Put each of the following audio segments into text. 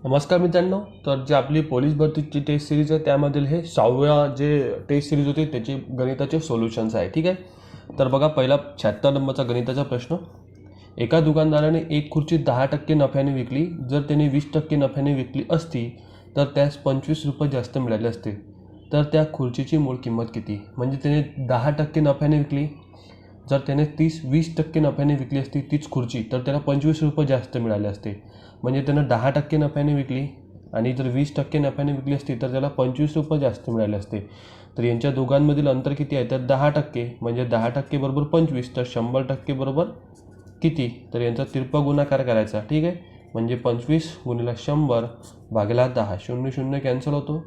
नमस्कार मित्रांनो. तर जे आपली पोलीस भरतीची टेस्ट सिरीज आहे त्यामधील हे 6व्या जे टेस्ट सिरीज होती त्याचे गणिताचे सोल्युशन्स आहे. ठीक आहे. तर बघा, पहिला 76 नंबरचा गणिताचा प्रश्न. एका दुकानदाराने एक खुर्ची 10% नफ्याने विकली. जर त्याने 20% नफ्याने विकली असती तर त्यास 25 रुपये जास्त मिळाले असते. तर त्या खुर्चीची मूळ किंमत किती? म्हणजे त्याने 10% नफ्याने विकली. जर त्याने 20% नफ्याने विकली असती तीच खुर्ची तर त्याला 25 रुपये जास्त मिळाले असते. म्हणजे त्यानं 10% नफ्याने विकली आणि जर 20% नफ्याने विकली असती तर त्याला 25 रुपये जास्त मिळाले असते. तर यांच्या दोघांमधील अंतर किती आहे? तर 10%. म्हणजे 10% बरोबर 25. तर 100% बरोबर किती? तर यांचा तिरपा गुणाकार करायचा. ठीक आहे. म्हणजे 25 गुणिले 100 भागिले 10. 0 0 कॅन्सल होतो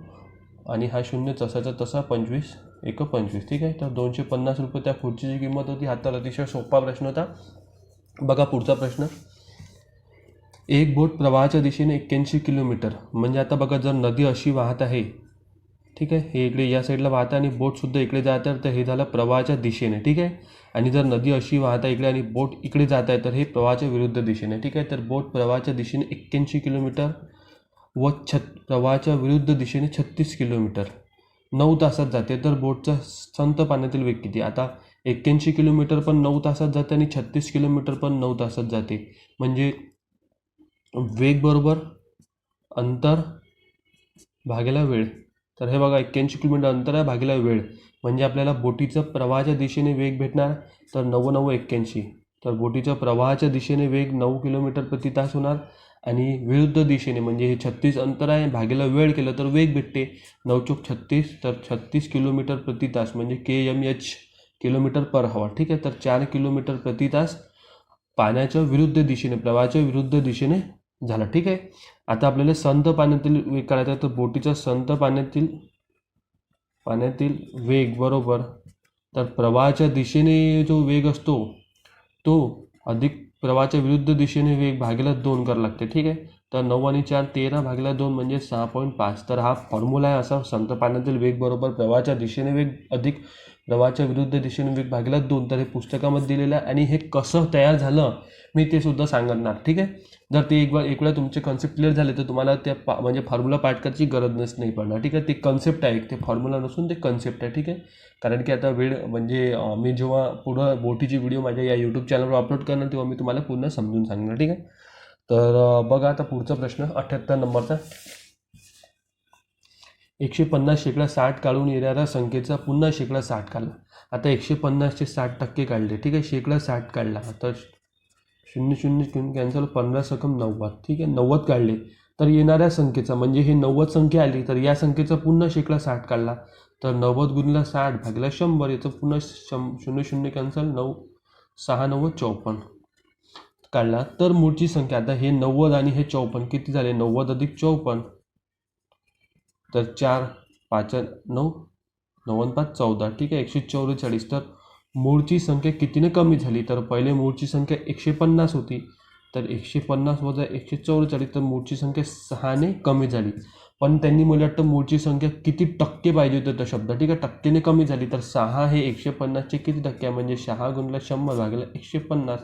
आणि हा 0 तसाचा तसा 25 एक 25. ठीक आहे. तर 250 रुपये त्या खुर्चीची किंमत होती. हा तर अतिशय सोपा प्रश्न होता. बघा पुढचा प्रश्न. एक बोट प्रवाहाच्या दिशेने 81 किलोमीटर. म्हणजे आता बघा, जर नदी अशी वाहत आहे, ठीक आहे, हे इकडे या साईडला वाहत आहे आणि बोटसुद्धा इकडे जात आहे, तर हे झालं प्रवाहाच्या दिशेने. ठीक आहे. आणि जर नदी अशी वाहत आहे इकडे आणि बोट इकडे जात आहे तर हे प्रवाहाच्या विरुद्ध दिशेने. ठीक आहे. तर बोट प्रवाहाच्या दिशेने 81 किलोमीटर व प्रवाहाच्या विरुद्ध दिशेने 36 किलोमीटर 9 तासात जाते. तर बोटचा संथ पाण्यातील वेग किती? आता 81 किलोमीटर पण 9 तासात जाते आणि 36 किलोमीटर पण 9 तासात जाते. म्हणजे वेग बरोबर अंतर भागिला वेळ. तर हे बघा, 81 किलोमीटर अंतर आहे भागिला वेळ. म्हणजे आपल्याला बोटीचा प्रवाहाच्या दिशेने वेग भेटणार. तर 9 9 81. तर बोटीच्या प्रवाहाच्या दिशेने वेग 9 किलोमीटर प्रति तास होणार आणि विरुद्ध दिशेने म्हणजे हे 36 अंतर आहे भागिला वेळ केलं तर वेग भेटते. 9 चोक 36. तर 36 किलोमीटर प्रति तास म्हणजे KMH किलोमीटर पर हवर. ठीक आहे. तर 4 किलोमीटर प्रति तास पाण्याच्या विरुद्ध दिशेने, प्रवाहाच्या विरुद्ध दिशेने झालं. ठीक आहे. आता आपल्याला संथ पाण्यातील वेग काढायचा आहे. तर बोटीचा संथ पाण्यातील वेग बरोबर, तर प्रवाहाच्या दिशेने जो वेग असतो तो अधिक प्रवाहाच्या विरुद्ध दिशेने वेग भागिला 2 करावं लागते. ठीक आहे. तर 9 आणि 4 13 भागिला 2 म्हणजे 6.5. तर हा फॉर्म्युला आहे असा. संथ पाण्यातील वेग बरोबर प्रवाहाच्या दिशेने वेग अधिक प्रवाहाच्या विरुद्ध दिशेने वेग भागिला 2. तर हे पुस्तकामध्ये दिलेलं आहे आणि हे कसं तयार झालं मी ते सुद्धा सांगणार. ठीक आहे. जर ते एक वेळा तुमचे कन्सेप्ट क्लिअर झाले तर तुम्हाला त्या म्हणजे फॉर्म्युला पाठ करायची गरज नाही पडणार. ठीक आहे. ते कन्सेप्ट आहे, ते फॉर्म्युला नसून ते कन्सेप्ट आहे. ठीक आहे. कारण की आता वेळ म्हणजे मी जेव्हा पुढं बोटीची व्हिडिओ माझ्या या यूट्यूब चॅनलवर अपलोड करणार तेव्हा मी तुम्हाला पूर्ण समजून सांगणार. ठीक आहे. तर बघा आता पुढचा प्रश्न 78 नंबरचा. 150 शेकडा 60 काढून येणाऱ्या संख्येचा पुन्हा शेकडा 60 काढला. आता 150चे 60% काढले. ठीक आहे. शेकडा 60 काढला. आता 0 0 कॅन्सल. 15 सकम 90. ठीक आहे. 90 काढले. तर येणाऱ्या संख्येचा म्हणजे हे 90 संख्या आली तर या संख्येचा पुन्हा शेकडा 60 काढला. तर 90 गुणिले 60 भागिले 100. याचं पुन्हा 0 0 कॅन्सल. 9 6 9 54 काढला. तर मूळची संख्या, आता हे 90 आणि हे 54 किती झाले? 90 अधिक 54. तर 4 5 9 9 5 14. ठीक आहे. 144. तर मूळची संख्या कितीने कमी झाली? तर पहिले मूळची संख्या 150 होती. तर 150 वजा 144. तर मूळची संख्या 6ने कमी झाली. पण त्यांनी मला वाटतं मूळची संख्या किती टक्के पाहिजे होतं तो शब्द. ठीक आहे. टक्केने कमी झाली. तर 6 हे 150चे किती टक्के आहे? म्हणजे 6 गुणिले 100 भागिले 150.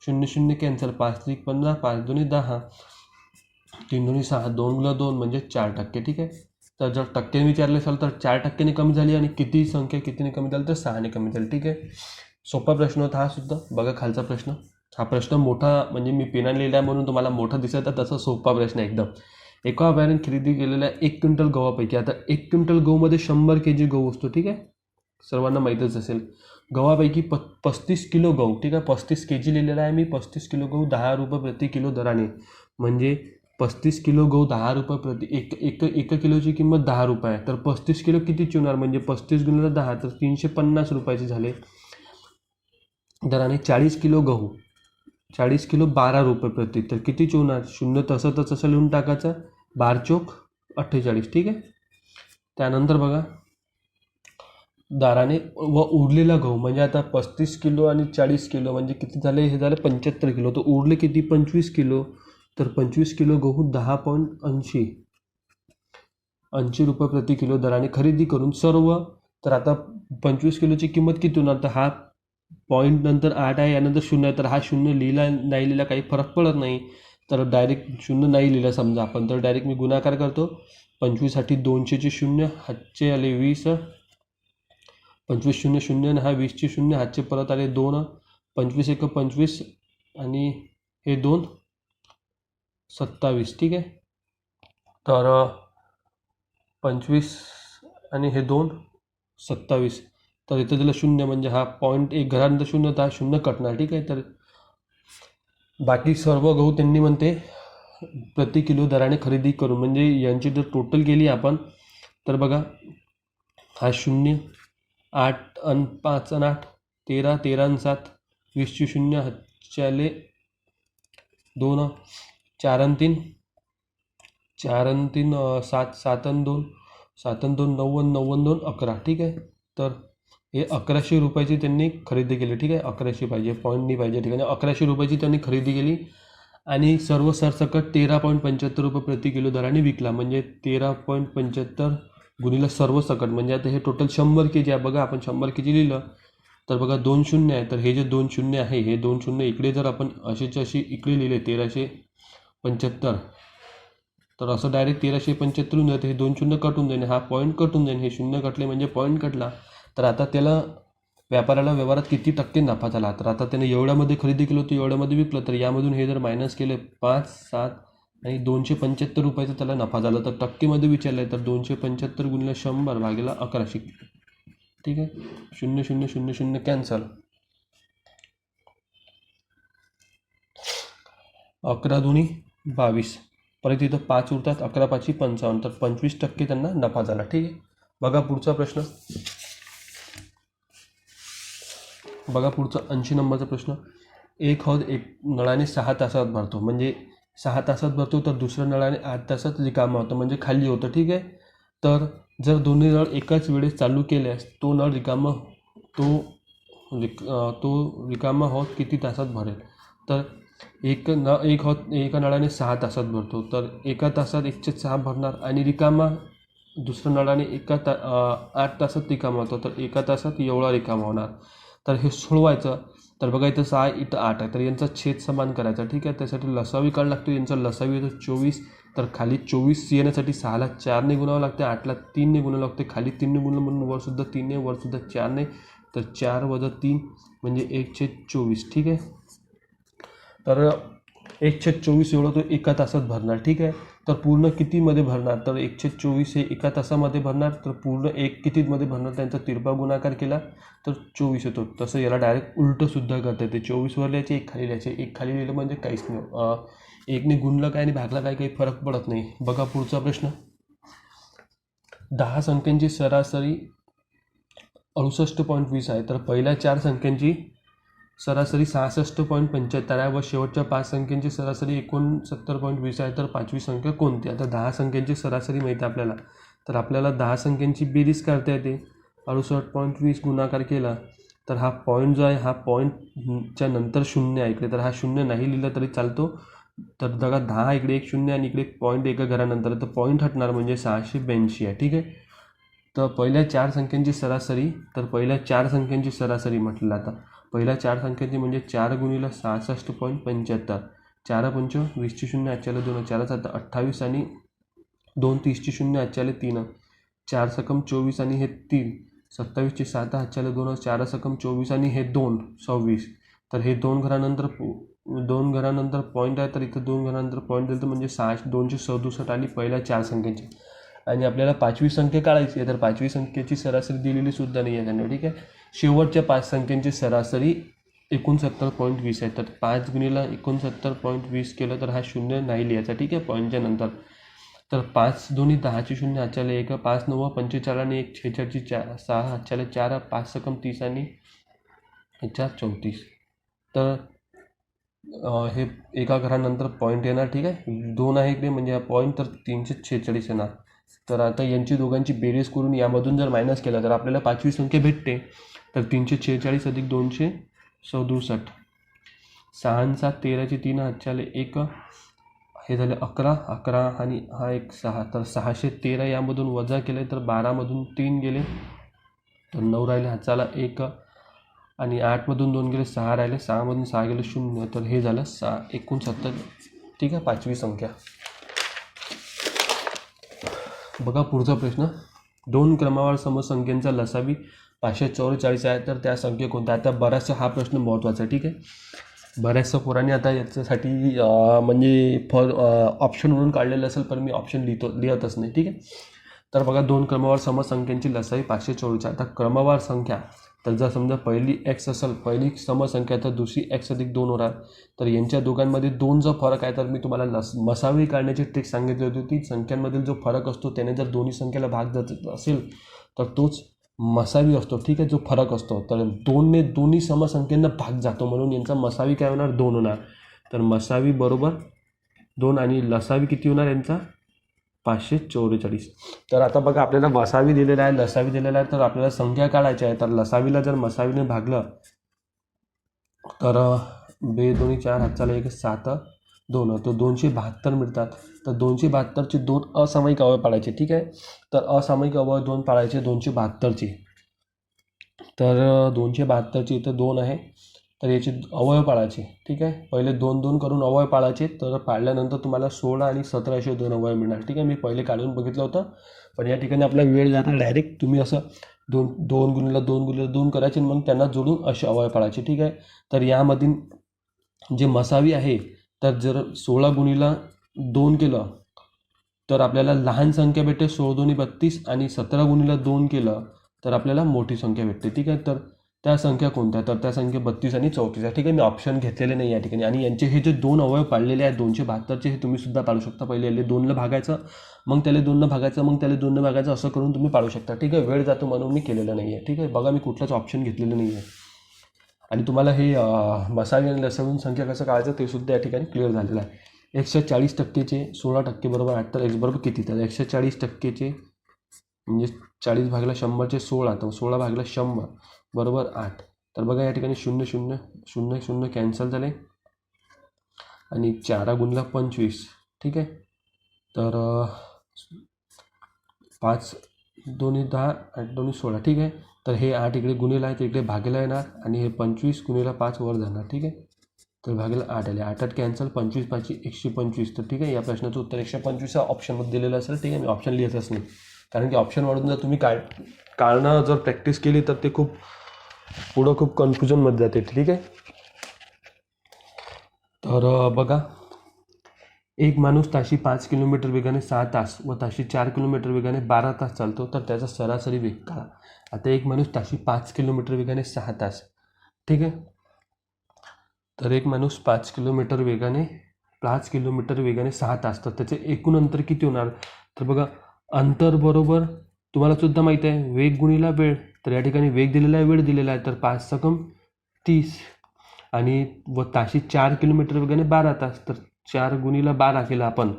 0 0 कॅन्सल. 5 3 15. 5 2 10. 3 2 6. 2 गुणिले 2 म्हणजे 4%. ठीक आहे. तर जर टक्क्याने विचारले असेल तर 4%ने कमी झाली आणि किती संख्या कितीने कमी झाली? तर 6ने कमी झाली. ठीक आहे. सोपा प्रश्न होता हा सुद्धा. बघा खालचा प्रश्न. हा प्रश्न मोठा म्हणजे मी पेनाने लिहिला आहे म्हणून तुम्हाला मोठा दिसत आहे, तसा सोपा प्रश्न आहे एकदम. एका व्यापाऱ्याने खरेदी केलेल्या 1 क्विंटल गव्हापैकी, आता 1 क्विंटल गहूमध्ये 100 kg गहू असतो. ठीक आहे. सर्वांना माहीतच असेल. गव्हापैकी 35 किलो गहू, ठीक आहे, 35 kg लिहिलेला आहे मी. 35 किलो गहू 10 रुपये प्रति किलो दराने, म्हणजे 35 किलो गहू 10 रुपये प्रति एक किलोची किंमत 10 रुपये आहे. तर 35 किलो कितीची होणार? म्हणजे 35 गुणिले 10 तर 350 रुपयाचे झाले दराने. 40 किलो गहू, 40 किलो 12 रुपये प्रति, तर कितीची होणार? 0 तसं तर तसं लिहून टाकायचं. 12 चोक 48. ठीक आहे. त्यानंतर बघा दराने व उरलेला गहू, म्हणजे आता 35 किलो आणि 40 किलो म्हणजे किती झाले? हे झाले 75 किलो. तर उरले किती? 25 किलो. तर 25 किलो गहू 10.80 रुपये प्रति किलो दराने खरेदी करून सर्व. तर आता 25 किलोची किंमत किती होणार? तर हा पॉईंट नंतर 8 आहे, यानंतर 0 आहे, तर हा 0 लिहिला नाही लिहिला काही फरक पडत नाही. तर डायरेक्ट शून्य नाही लिहिलं समजा आपण, तर डायरेक्ट मी गुणाकार करतो. 25साठी 200चे शून्य, हातचे आले 20, 25 शून्य शून्य आणि हा 20चे शून्य, हातचे परत आले 2, 25 एक 25 आणि हे 2 27. ठीक आहे. तर 25 आणि हे 2 27. तर इथं दिलं शून्य म्हणजे हा पॉईंट एक घरानंतर शून्य, तर हा शून्य कटणार. ठीक आहे. तर बाकी सर्व गहू त्यांनी म्हणते प्रति किलो दराने खरेदी करून, म्हणजे यांची जर टोटल केली आपण तर बघा हा 0, 8 आणि 5 आणि 8 13, 13 आणि 7 20ची शून्य, हातचे आले 2, 4 आणि 3 4 आणि 3 7, 7 आणि 2 7 आणि 2 9 आणि 9 आणि 2 11. ठीक आहे. तर हे 1100 रुपयाची त्यांनी खरेदी केली. ठीक आहे. 1100 पाहिजे, पॉईंट नाही पाहिजे ठिकाणी. 1100 रुपयाची त्यांनी खरेदी केली आणि सर्व सरसकट 13.75 रुपये प्रति किलो दराने विकला. म्हणजे 13.75 गुणिले सर्व सकट, म्हणजे आता हे टोटल 100 kg आहे. बघा आपण 100 kg लिहिलं तर बघा 2 शून्य आहे, तर हे जे 2 शून्य आहे, हे 2 शून्य इकडे जर आपण असेच्या अशी इकडे लिहिले 1375, तर असं डायरेक्ट 1375 होऊन जाते. हे 2 शून्य कटून जाईल, हा पॉईंट कटून जाईल, हे शून्य कटले म्हणजे पॉईंट कटला. तर आता त्याला व्यापाऱ्याला व्यवहारात किती टक्के नफा झाला, तर आता त्याने एवढ्यामध्ये खरेदी केलं होतं, एवढ्यामध्ये विकलं, तर यामधून हे जर मायनस केले 5, 7 आणि 275 रुपयाचा त्याला नफा झाला. तर टक्केमध्ये विचारलं आहे तर 275 गुणिले 100 भागिले 1100. ठीक आहे. 0 0 0 0 कॅन्सल. 11 दुनी 22, परत इथं 5 उरतात, 11 5 55, तर 25% त्यांना नफा झाला. ठीक आहे. बघा पुढचा प्रश्न, बघा पुढचा 80 नंबरचा प्रश्न. एक हौद एक नळाने 6 तासात भरतो, म्हणजे 6 तासात भरतो, तर दुसऱ्या नळाने 8 तासात रिकामा होतं, म्हणजे खाली होतं. ठीक आहे. तर जर दोन्ही नळ एकाच वेळेस चालू केल्यास तो नळ रिकामा रिकामा हौद किती तासात भरेल. तर एक हौद एका नळाने 6 तासात भरतो, तर एका तासात 1/6 भरणार आणि रिकामा दुसऱ्या नळाने 8 तासात रिकामा होतो, तर एका तासात एवढा रिकामा होणार. तर हे सोडवायचं. तर बघा इथं 6 इथं 8 आहे, तर यांचा छेद समान करायचा. ठीक आहे. त्यासाठी लसावी काढ लागतो. यांचा लसावी येतो 24, तर खाली 24 येण्यासाठी 6ला 4ने गुणावं लागते, 8ला 3ने गुणावं लागते. खाली 3ने गुणलं म्हणून वरसुद्धा 3ने, वरसुद्धा 4ने, तर 4 - 3 म्हणजे 1/24. ठीक आहे. तर 1/24 एवढं तो एका तासात भरणार. ठीक आहे. तर पूर्ण कितीमध्ये भरणार, तर 1/24 हे एका तासामध्ये भरणार, तर पूर्ण एक कितीमध्ये भरणार, त्यांचा तिरपा गुणाकार केला तर 24 येतो. तसं याला डायरेक्ट उलटंसुद्धा करता येते. 24वर लिहायचे, 1 खाली लिहायचे. 1 खाली लिहिलं म्हणजे काहीच नाही, 1ने गुणलं काय आणि भागला काय काही फरक पडत नाही. बघा पुढचा प्रश्न. 10 संख्यांची सरासरी 68.20 आहे, तर पहिल्या 4 संख्यांची सरासरी 66.75 आहे व शेवटच्या 5 संख्यांची सरासरी 69.20 आहे, तर 5वी संख्या कोणती. आता 10 संख्यांची सरासरी माहिती आहे आपल्याला, तर आपल्याला 10 संख्यांची बेरीज करता येते. 68.20 गुणाकार केला तर हा पॉईंट जो आहे, हा पॉईंटच्या नंतर शून्य आहे इकडे, तर हा शून्य नाही लिहिलं तरी चालतो. तर बघा 10 इकडे एक शून्य आणि इकडे पॉईंट एका घरानंतर, तर पॉईंट हटणार म्हणजे 682 आहे. ठीक आहे. तर पहिल्या 4 संख्यांची सरासरी, तर पहिल्या 4 संख्यांची सरासरी म्हटलं. आता पहिल्या 4 संख्यांची म्हणजे 4 गुणिले 66.75, 4 पंच 20ची शून्य, आजच्याला 2, 4 7 28 आणि 2 30ची शून्य, आजच्याला 3, 4 सकम 24 आणि हे 3 27ची 7, आजच्याला 2, 4 सकम 24 आणि हे 2 26. तर हे 2 घरानंतर पॉईंट आहे, तर इथं 2 घरानंतर पॉईंट दिलं तर म्हणजे 267 आली पहिल्या 4 संख्यांची. आणि आपल्याला 5वी संख्या काढायची आहे, तर 5वी संख्येची सरासरी दिलेली सुद्धा नाही आहे त्यांनी. ठीक आहे. शेवटच्या 5 संख्यांची सरासरी 69.20 आहे, तर 5 गुणिले 69.20 केलं तर हा शून्य नाही लिहायचा. ठीक आहे. पॉईंटच्या नंतर, तर 5 दोन्ही 10ची शून्य, आजच्याला 1, 5 9 45 आणि 1 46ची 6, आजच्याला 4, 5 सकम 30 आणि 4 34. तर हे एका घरानंतर पॉईंट येणार. ठीक आहे. 2 आहे इकडे म्हणजे हा पॉईंट, तर 346 येणार. तर आता यांची दोघांची बेरीज करून यामधून जर मायनस केला तर आपल्याला 5वी संख्या भेटते. तर 346 अधिक 267, 6 7 13ची 3, आजच्याला 1, हे झाले 11 11 आणि हा एक 6, तर 613 यामधून वजा केले तर 12मधून 3 गेले, तर 9 राहिले, हाताला 1 आणि 8मधून 2 गेले, 6 राहिले, 6मधून 6 गेले 0, तर हे झालं 69. ठीक आहे, 5वी संख्या. बघा पुढचा प्रश्न, 2 क्रमवार समसंख्यांचा लसावी 544 आहे, तर त्या संख्या कोणत्या. आता बराचसा हा प्रश्न महत्त्वाचा आहे. ठीक आहे, बऱ्याचशा पोरांनी आता याच्यासाठी म्हणजे ऑप्शन म्हणून काढलेलं असेल, पण मी ऑप्शन लिहितच नाही. ठीक आहे, तर बघा 2 क्रमवार समसंख्यांची लसावी 544. आता क्रमवार संख्या, तर जर समजा पहिली x असेल, पहिली समसंख्या, तर दुसरी x अधिक 2 होणार. तर यांच्या दोघांमध्ये 2 जो फरक आहे, तर मी तुम्हाला मसावी काढण्याची ट्रिक सांगितली होती. ती संख्यांमधील जो फरक असतो त्याने जर दोन्ही संख्येला भाग जात असेल तर तोच मसावी असतो. ठीक आहे, जो फरक असतो. तर 2ने दोन्ही समसंख्यांना भाग जातो, म्हणून यांचा मसावी काय होणार, 2 होणार. तर मसावी बरोबर 2 आणि लसावी किती होणार यांचा, 544. तर आता बघा आपल्याला मसावी दिलेला आहे, लसावी दिलेला आहे, तर आपल्याला संख्या काढायची आहे. तर लसावीला जर मसावीने भागलं तर 2 2 4 हातचाला 1 7 2, तर 272 मिळतात. तर 272चे 2 असामायिक अवयव पाडायचे. ठीक आहे, तर असामायिक अवयव 2 पाडायचे 272चे. तर 272चे इथं 2 आहे, तर याचे अवयव पाडायचे. ठीक आहे, पहिले 2 2 करून अवयव पाडायचे. तर पाडल्यानंतर तुम्हाला 16 आणि 17 असे 2 अवयव मिळणार. ठीक आहे, मी पहिले काढून बघितलं होतं, पण या ठिकाणी आपला वेळ जाणार. डायरेक्ट तुम्ही असं 2 गुणिले 2 गुणिले 2 करायचे, मग त्यांना जोडून असे अवयव पाडायचे. ठीक आहे, तर यामधील जे मसावी आहे, तर जर 16 गुणिले 2 केलं तर आपल्याला लहान संख्या भेटते 16 2 32, आणि 17 गुणिले 2 केलं तर आपल्याला मोठी संख्या भेटते. ठीक आहे, तर त्या संख्या कोणत्या, तर त्या संख्या 32 आणि 34 आहे. ठीक आहे, मी ऑप्शन घेतलेले नाही या ठिकाणी. आणि यांचे हे जे 2 अवयव पाडलेले आहेत 272चे, हे तुम्ही सुद्धा पाडू शकता. पहिले याला 2ला भागायचं, मग त्याला 2नं भागायचं, मग त्याला 2नं भागायचं, असं करून तुम्ही पाडू शकता. ठीक आहे, वेळ जातो म्हणून मी केलेलं नाही आहे. ठीक आहे, बघा मी कुठलाच ऑप्शन घेतलेलं नाही आहे. आणि तुम्हाला हे मसावी आणि लसावी संख्या कसं काढायचं ते सुद्धा या ठिकाणी क्लिअर झालेलं आहे. 140%चे 16% बरोबर 8, तर x बरोबर किती, तर 140%चे म्हणजे 40 भागिले 100चे 16, तर 16 भागिले 100 बरोबर 8. तर बघा या ठिकाणी 0 0 0 0 कॅन्सल झाले, आणि 4 गुणिले 25. ठीक आहे, तर 5 2 10 8 2 16. ठीक आहे, तर हे 8 इकडे गुणिले आहे, तर इकडे भागेला येणार, आणि हे 25 गुणिले 5 वर जाणार. ठीक आहे, तर भागेला 8 आले, 8 8 कॅन्सल, 25 5 125. तर ठीक आहे, या प्रश्नाचं उत्तर 125 ऑप्शनमध्ये दिलेलं असेल. ठीक आहे, मी ऑप्शन लिहितच नाही, कारण की ऑप्शनवरून जर तुम्ही काढणं जर प्रॅक्टिस केली तर ते खूप पुढं खूप कन्फ्युजनमध्ये जाते. ठीक आहे, तर बघा, एक माणूस ताशी 5 किलोमीटर वेगाने 6 तास व ताशी 4 किलोमीटर वेगाने 12 तास चालतो, तर त्याचा सरासरी वेग काढा. आता एक माणूस ताशी 5 किलोमीटर वेगाने 6 तास. ठीक आहे, तर एक माणूस 5 किलोमीटर वेगाने 6 तास, तर त्याचे एकूण अंतर किती होणार. तर बघा, अंतर बरोबर तुम्हाला सुद्धा माहिती आहे वेग गुणिला वेळ. तर या ठिकाणी वेग दिलेला आहे, वेळ दिलेला आहे, तर 5 सकम 30, आणि व ताशी 4 किलोमीटर वेगाने 12 तास, तर 4 गुणिला 12 केला आपण,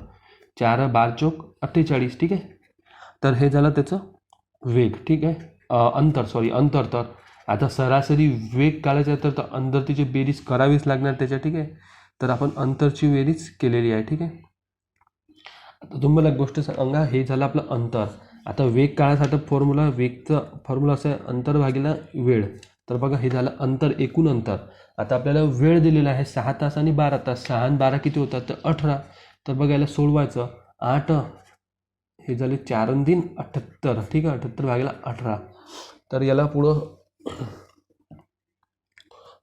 4 12 चौक 48. ठीक आहे, तर हे झालं त्याचं वेग. ठीक आहे, अंतर. तर आता सरासरी वेग काढायचा आहे, तर अंतरची बेरीज करावीच लागणार त्याच्या. ठीक आहे, तर आपण अंतरची बेरीज केलेली आहे. ठीक आहे, आता तुम्हाला एक गोष्ट सांगा, हे झालं आपलं अंतर. आता वेग काढायसाठी वेगचा फॉर्म्युला असं आहे, अंतर भागिले वेळ. तर बघा, हे झालं अंतर, एकूण अंतर. आता आपल्याला वेळ दिलेला आहे 6 तास आणि 12 तास. 6 आणि 12 किती होतात, तर 18. तर बघा याला सोडवायचं, 8 हे झाले 4 आणि 3 78. ठीक आहे, 78 भागिले 18. तर याला पुढं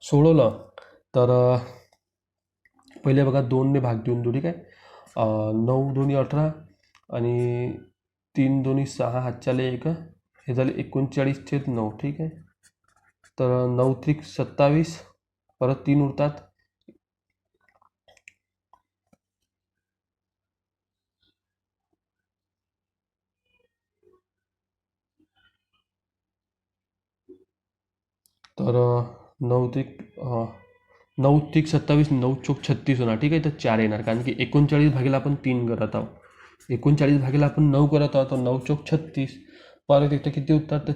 सोडवलं तर पहिले बघा 2ने भाग देऊन देऊ. ठीक आहे, 9 2 18, आणि 3 2 6 हातच्याला 1, हे झाले 39/9. ठीक आहे, तर 9 3 27, परत 3 उरतात, तर 9 3 27, 9 चौक 36 होणार. ठीक आहे, तर 4 येणार, कारण की 39 भागेला आपण 3 करत आहोत, 39 भागेला आपण 9 करत आहोत, तर 9 चौक 36. परत इथं किती उरतात, तर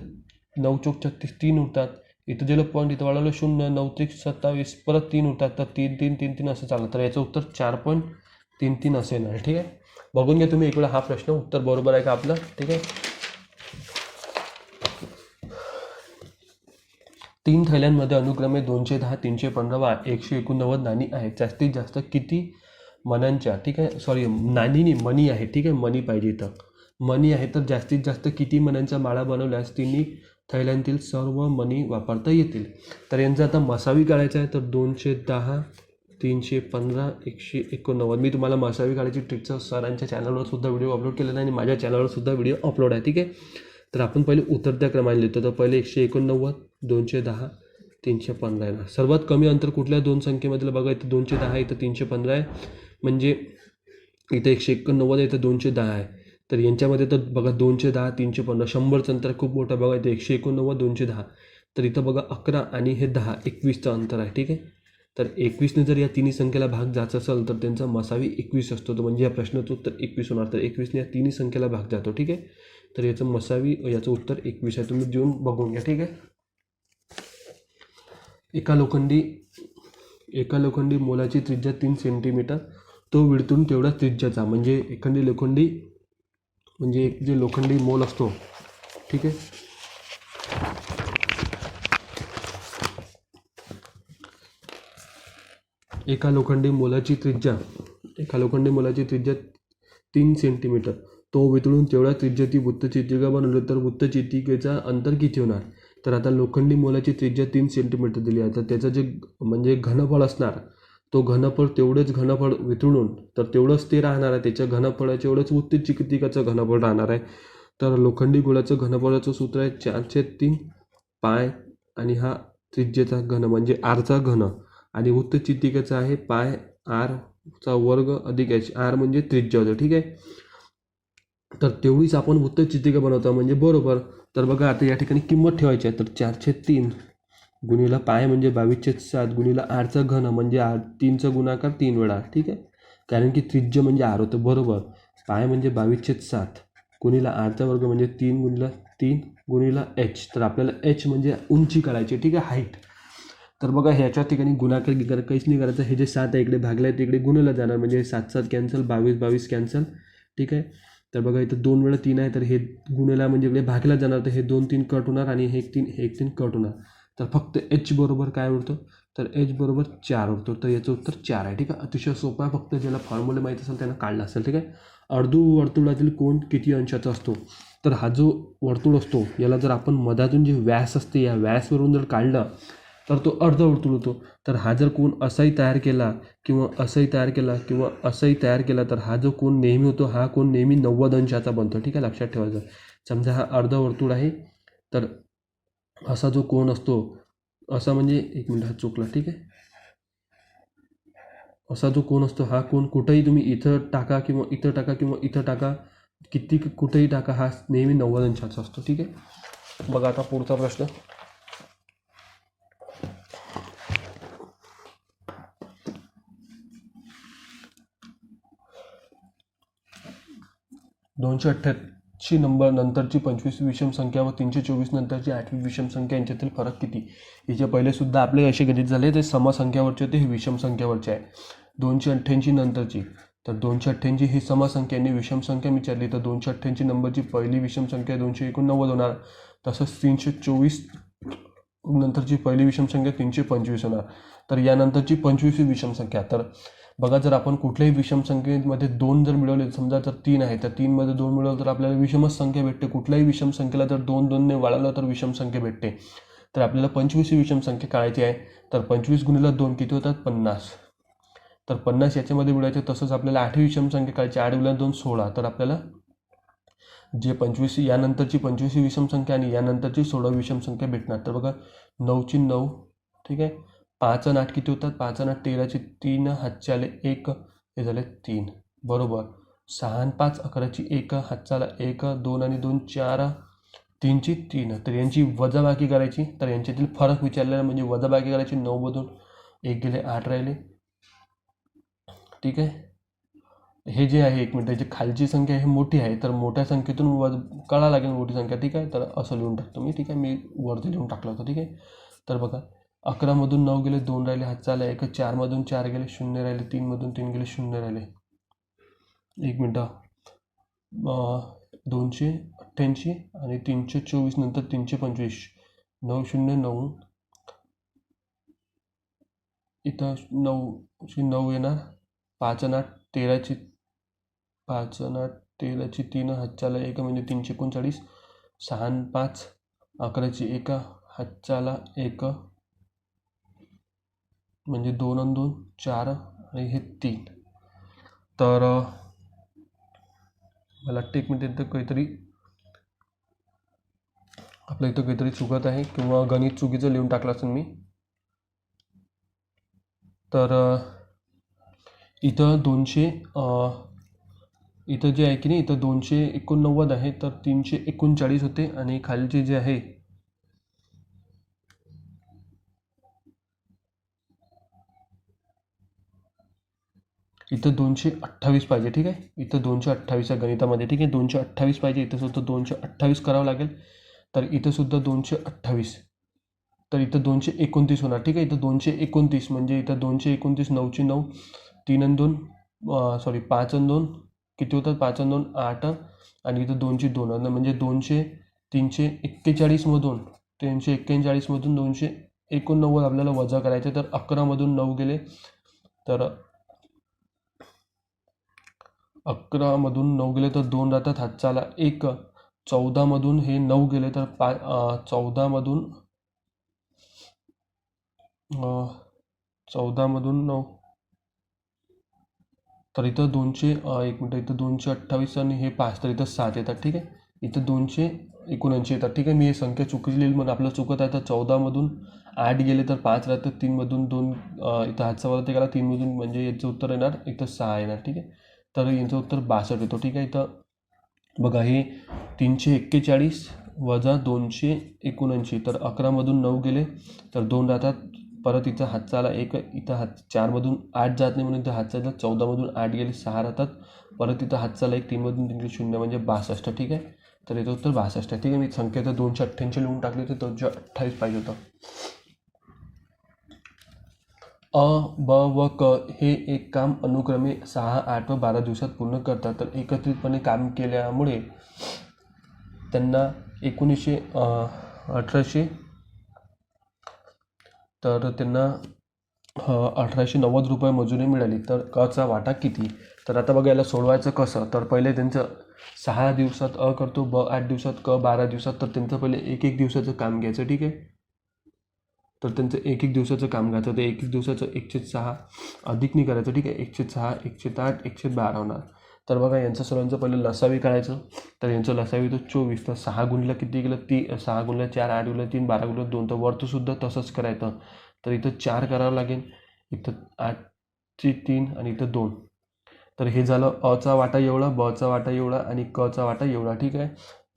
9 चौक 36 3 उरतात. इथं दिलं पॉईंट, इथं वाढवलं 0, 9 3 27, परत 3 उरतात, तर 3 3 3 3 असं चाललं. तर याचं उत्तर 4.33 असं येणार. ठीक आहे, बघून घ्या तुम्ही एक वेळा हा प्रश्न, उत्तर बरोबर आहे का आपलं. ठीक आहे, 3 थैल्यांमध्ये अनुक्रमे 210, 315 व 189 नाणी आहेत. जास्तीत जास्त किती मण्यांच्या, ठीक आहे, सॉरी नाणी नाही मणी आहे, ठीक आहे, मणी पाहिजे इथं, मणी आहे तर जास्तीत जास्त किती मण्यांच्या माळा बनवल्यास तिन्ही थैल्यांतील सर्व मणी वापरता येतील. तर यांचं आता मसावी काढायचं आहे. तर 210, 315, 189. मी तुम्हाला मसावी काढायची ट्रिकचा सरांच्या चॅनलवर सुद्धा व्हिडिओ अपलोड केलेला आहे आणि माझ्या चॅनलवर सुद्धा व्हिडिओ अपलोड आहे, ठीक आहे. तर आपण पहिले उतरत्या क्रमाने लिहितो. तर पहिले 189, 210, 315 येणार. सर्वात कमी अंतर कुठल्या दोन संख्येमधलं बघा, इथं 210 आहे, इथं 315 आहे, म्हणजे इथं 189 आहे, इथं 210 आहे. तर यांच्यामध्ये तर बघा 210, 315, 100चं अंतर खूप मोठं बघा, इथं 189, 210. तर इथं बघा 11 आणि हे 10, 21चं अंतर आहे, ठीक आहे. तर 21ने जर या तिन्ही संख्येला भाग जायचा असेल तर त्यांचा मसावी 21 असतो. तर म्हणजे या प्रश्नाचं उत्तर 21 होणार. तर 21ने या तिन्ही संख्येला भाग जातो, ठीक आहे. तर याचं मसावी, याचं उत्तर 21 आहे. तुम्ही देऊन बघून घ्या, ठीक आहे. एका लोखंडी मोलाची त्रिज्या 3 सेंटीमीटर, तो विळतून तेवढा त्रिज्याचा, म्हणजे एक जे लोखंडी मोल असतो, ठीक आहे. एका लोखंडी मोलाची त्रिज्या 3 सेंटीमीटर, तो वितळून तेवढा त्रिज्या ती वृत्तचित्रिका बनवली तर वृत्तचित्रिकेचा अंतर किती होणार. तर आता लोखंडी मोलाची त्रिज्या 3 सेंटीमीटर दिली आहे. तर त्याचं जे म्हणजे घनफळ असणार, तो घनफळ तेवढंच घनफळ वितळून तर तेवढंच ते राहणार आहे. त्याच्या घनफळाचं एवढंच वृत्तचित्रिकाचं घनफळ राहणार आहे. तर लोखंडी गोळाचं घनफळाचं सूत्र आहे 4/3 पाय आणि हा त्रिज्येचा घन म्हणजे आरचा घन आणि वृत्तचित्रिकेचा आहे पाय आरचा वर्ग अधिक एच, आर म्हणजे त्रिज्या होतं, ठीक आहे. तर तेवढीच आपण वृत्तचित्रिका बनवतो म्हणजे बरोबर. तर बघा आता या ठिकाणी किंमत ठेवायची आहे. तर 4/3 गुणिला पाय म्हणजे 22/7 गुणिला आरचा घन म्हणजे 3चा गुणाकार 3 वेळा, ठीक आहे. कारण की त्रिज्य म्हणजे आर होतं, बरोबर. पाय म्हणजे 22/7 गुणिला आरचा वर्ग म्हणजे 3 गुणिला 3 गुणिला एच. तर आपल्याला एच म्हणजे उंची काढायची, ठीक आहे, हाईट. तर बघा ह्याच्या ठिकाणी गुणाकार काहीच नाही करायचं. हे जे 7 आहे इकडे भागलं आहे तिकडे गुणलं जाणार, म्हणजे 7 कॅन्सल, 22 कॅन्सल, ठीक आहे. तर बघा इथं 2 वेळा 3 आहे, तर हे गुणेला म्हणजे इकडे भागला जाणार, तर हे 2 3 कट होणार आणि हे 1 3 कट होणार. तर फक्त एच बरोबर काय उरतो, तर एच बरोबर 4 उरतो. तर याचं उत्तर 4 आहे, ठीक आहे. अतिशय सोपं आहे, फक्त ज्याला फॉर्म्युला माहीत असेल त्यानं काढला असेल, ठीक आहे. अर्धवर्तुळातील कोन किती अंशाचा असतो. तर हा जो वर्तुळ असतो याला जर आपण मधातून जे व्यास असते या व्यासवरून जर काढलं तर तो अर्धवर्तुळ होतो. तर हा जर कोन असाही तयार केला किंवा असाही तयार केला किंवा असाही तयार केला तर हा जो कोन नेहमी होतो हा कोन नेहमी 90 अंशाचा बनतो, ठीक आहे, लक्षात ठेवायचं. समजा हा अर्धवर्तुळ आहे, तर असा जो कोन असतो, असा म्हणजे एक मिनिट हा चुकला, ठीक आहे. असा जो कोन असतो हा कोन कुठेही तुम्ही इथं टाका किंवा इथं टाका किंवा इथं टाका, किती कुठेही टाका, हा नेहमी 90 अंशाचा असतो, ठीक आहे. बघा आता पुढचा प्रश्न. 288 नंबर नंतरची 25वी विषम संख्या व 324 नंतरची 8वी विषम संख्या यांच्यातील फरक किती. याच्या पहिले सुद्धा आपले असे गणित झाले, ते समसंख्यावरचे होते, हे विषम संख्यावरचे आहे. 288 नंतरची, तर 288 ही समसंख्या आणि विषम संख्या विचारली, तर 288 नंबरची पहिली विषम संख्या 289 होणार. तसंच 324 नंतरची पहिली विषम संख्या 325 होणार. तर यानंतरची 25वी विषम संख्या, तर बघा जर आपण कुठल्याही विषम संख्येमध्ये 2 जर मिळवले, समजा जर 3 आहे तर 3 मध्ये 2 मिळवलं तर आपल्याला विषमच संख्या भेटते. कुठल्याही विषम संख्येला जर 2 ने वाढवलं तर विषम संख्या भेटते. तर आपल्याला 25वी विषम संख्या काढायची आहे. तर 25 गुणिले 2 किती होतात, 50. तर 50 याच्यामध्ये मिळायचे. तसंच आपल्याला 8वी विषम संख्या काढायची, 8 गुणिले 2 16. तर आपल्याला जे 25 यानंतरची 25वी विषम संख्या आणि यानंतरची 16वी विषम संख्या भेटणार. तर बघा 9ची 9, ठीक आहे. 5 आणि 8 किती होतात, 5 आणि 8 13ची 3, हातचे आले 1, हे झाले 3, बरोबर. 6 आणि 5 11ची 1, हातचा आला 1, 2 आणि 2 4, 3ची 3. तर यांची वजाबाकी करायची. तर यांच्यातील फरक विचारलेला म्हणजे वजाबाकी करायची. 9 मधून 1 गेले 8 राहिले, ठीक आहे. हे जे आहे 1 मिनिट, याची खालची संख्या ही मोठी आहे, तर मोठ्या संख्येतून कळा लागेल मोठी संख्या, ठीक आहे. तर असं लिहून टाकतो मी, ठीक आहे, मी वरती लिहून टाकलं होतं, ठीक आहे. तर बघा 11 मधून 9 गेले 2 राहिले, हातचा आला 1, 4 मधून 4 गेले 0 राहिले, 3 मधून 3 गेले 0 राहिले. 1 मिनटं, 288 आणि 324 नंतर 325, 909, इथं 9 येणार, 5 आणि 8 13ची 5 आणि 8, 13ची 3 हातच्याला 1 म्हणजे 339, 6 आणि 5, 11ची 1 हातच्याला 1 म्हणजे 2 आणि 2 4 आणि हे 3. तर मला वाटतं एक मिनिट इथं काहीतरी आपल्या इथं काहीतरी चुकत आहे किंवा गणित चुकीचं लिहून टाकलं असेल मी. तर इथं 200 इथं जे आहे की नाही इथं 289 आहे, तर 339 होते आणि खालचे जे आहे इथं 228 पाहिजे. ठीक आहे, इथं 228 आहे गणितामध्ये. ठीक आहे, 228 पाहिजे. इथं सुद्धा 228 करावं लागेल. तर इथं सुद्धा 228, तर इथं 229 होणार. ठीक आहे, इथं 229 म्हणजे इथं 229 9ची 9, 3 आणि 2 5 आणि 2 किती होतात, 5 आणि 2 8 आणि इथं 2ची 2 म्हणजे 341 मधून 341 मधून 289 आपल्याला वजा करायचे. तर 11 मधून 9 गेले, तर 11 मधून 9 गेले तर 2 राहतात हातच्याला 1. 14 मधून हे 9 गेले तर 14 मधून 14 मधून 9, तर इथं 1 मिनिट, इथं 228 आणि हे 5, तर इथं 7 येतात. ठीक आहे, इथं 279 येतात. ठीक आहे, मी हे संख्या चुकीची लिहिली म्हणून आपलं चुकत आहे. तर 14 मधून 8 गेले तर 5 राहतात, 3 मधून 2 इथं हातचा वरती गेला 3 मधून म्हणजे याचं उत्तर येणार इथं 6 येणार. ठीक आहे, तर यांचं उत्तर 62 येतो. ठीक आहे, इथं बघा हे 341 वजा 279, तर 11 मधून 9 गेले तर 2 राहतात. परत इथं हातचाला 1, इथं 4 मधून 8 जात नाही म्हणून इथं हातचाला 14 मधून 8 गेले 6 राहतात. परत इथं हातचाला 1, 3 मधून 3 0 म्हणजे 62. ठीक आहे, तर याचं उत्तर 62 आहे. ठीक आहे, मी संख्या तर 288 लिहून टाकली होती, 228 पाहिजे होतं. ब व क हे एक काम अनुक्रमे 6, 8 व 12 दिवसात पूर्ण करतात. तर एकत्रितपणे काम केल्यामुळे त्यांना 1890 रुपये मजुरी मिळाली. तर कचा वाटा किती? तर आता बघा याला सोडवायचं कसं. तर पहिले त्यांचं 6 दिवसात करतो, ब 8 दिवसात, क 12 दिवसात. तर त्यांचं पहिले एक दिवसाचं काम घ्यायचं. ठीक आहे, तर त्यांचं एक दिवसाचं काम घ्यायचं. तर एक दिवसाचं 1/6 अधिक नाही करायचं. ठीक आहे, 1/6 1/8 1/12 होणार. तर बघा यांचं सर्वांचं पहिलं लसावी काढायचं. तर यांचं लसावी तर 24, तर 6 गुणिले किती गेलं 6 गुणिले 4 8 गुणिले 3 12 गुणिले 2, तर वरतुसुद्धा तसंच करायचं. तर इथं 4 करावं लागेल, इथं 8ची 3 आणि इथं 2. तर हे झालं अचा वाटा एवढा, बचा वाटा एवढा आणि कचा वाटा एवढा. ठीक आहे,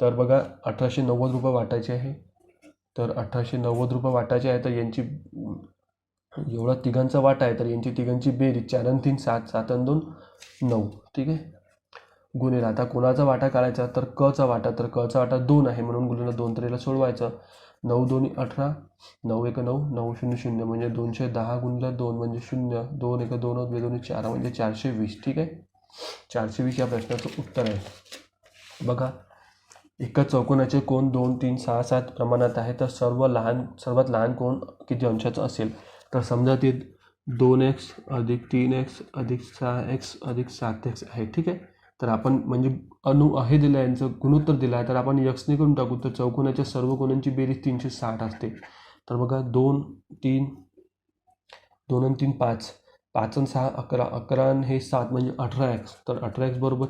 तर बघा 1890 रुपये वाटायचे आहे. तर 1890 रुपये वाटायचे आहे. तर यांची एवढा तिघांचा वाटा आहे, तर यांची तिघांची बेरीज 4 आणि 3 7, 7 आणि 2 9. ठीक आहे, गुणिले आता कोणाचा वाटा काढायचा, तर कचा वाटा. तर कचा वाटा 2 आहे म्हणून गुणिले 2, तर याला सोडवायचं. 9 2 18, 9 1 9, 9 0 0 म्हणजे 210 गुणिले 2 म्हणजे 0, 2 1 2 2 2 4 म्हणजे 420. ठीक आहे, 420 या प्रश्नाचं उत्तर आहे. बघा एका चौकोनाचे कोन 2 3 6 7 प्रमाणात आहे. तर सर्वात लहान कोन किती अंशाचा असेल. तर समजा ते 2x अधिक 3x अधिक 6x अधिक 7x आहे. ठीक आहे, तर आपण म्हणजे हे दिलं आहे, यांचं गुणोत्तर दिलं आहे, तर आपण यक्सने करून टाकू. तर चौकोनाच्या सर्व कोणांची बेरीज 360 असते. तर बघा 2 3 2 आणि 3 5, 5 आणि 6 11, 11 आणि हे 7 म्हणजे 18x. तर 18x बरोबर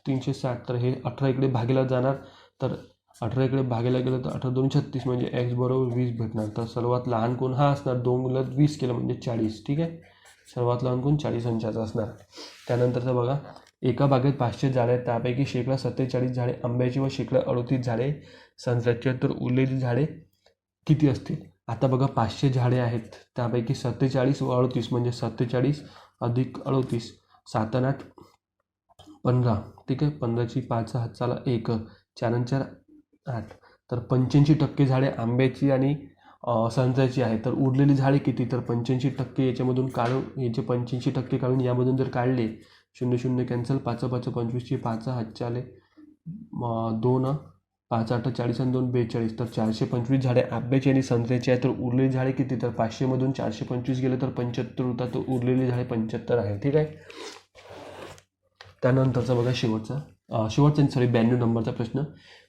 360. तर हे 18 इकडे भागीला जाणार. तर 18 इकडे भागीला गेलं तर 18 2 36 म्हणजे x बरोबर 20 भेटणार. तर सर्वात लहान कोण हा असणार. 2 गुणिले 20 केलं म्हणजे 40. ठीक आहे, सर्वात लहान कोण 40 अंशाचा असणार. त्यानंतरचं बघा एका बागेत 500 झाडे आहेत, त्यापैकी शेकडा 47 झाडे आंब्याची व शेकडा 38 झाडे संत्र्याची. तर उरलेली झाडे किती असतील. आता बघा 500 झाडे आहेत, त्यापैकी 47 व 38 म्हणजे 47 अधिक 38, 7 आणि 8 15. ठीक आहे, 15ची 5 हातचाला 1, 4 आणि 4 8. तर 85% झाडे आंब्याची आणि संत्र्याची आहे. तर उरलेली झाडे किती. तर 85% याच्यामधून काढून याचे 85% काढून यामधून जर काढले 0 0 कॅन्सल, 5 5 25ची 5 हातचाले 2, 5 8 40 आणि 2 42. तर 425 झाडे आंब्याची आणि संत्र्याची आहे. तर उरलेली झाडे किती. तर 500 मधून 425 गेले तर 75 होतात. तर उरलेली झाडे 75 आहे. ठीक आहे, त्यानंतरचा बघा शेवटचा 92 नंबरचा प्रश्न.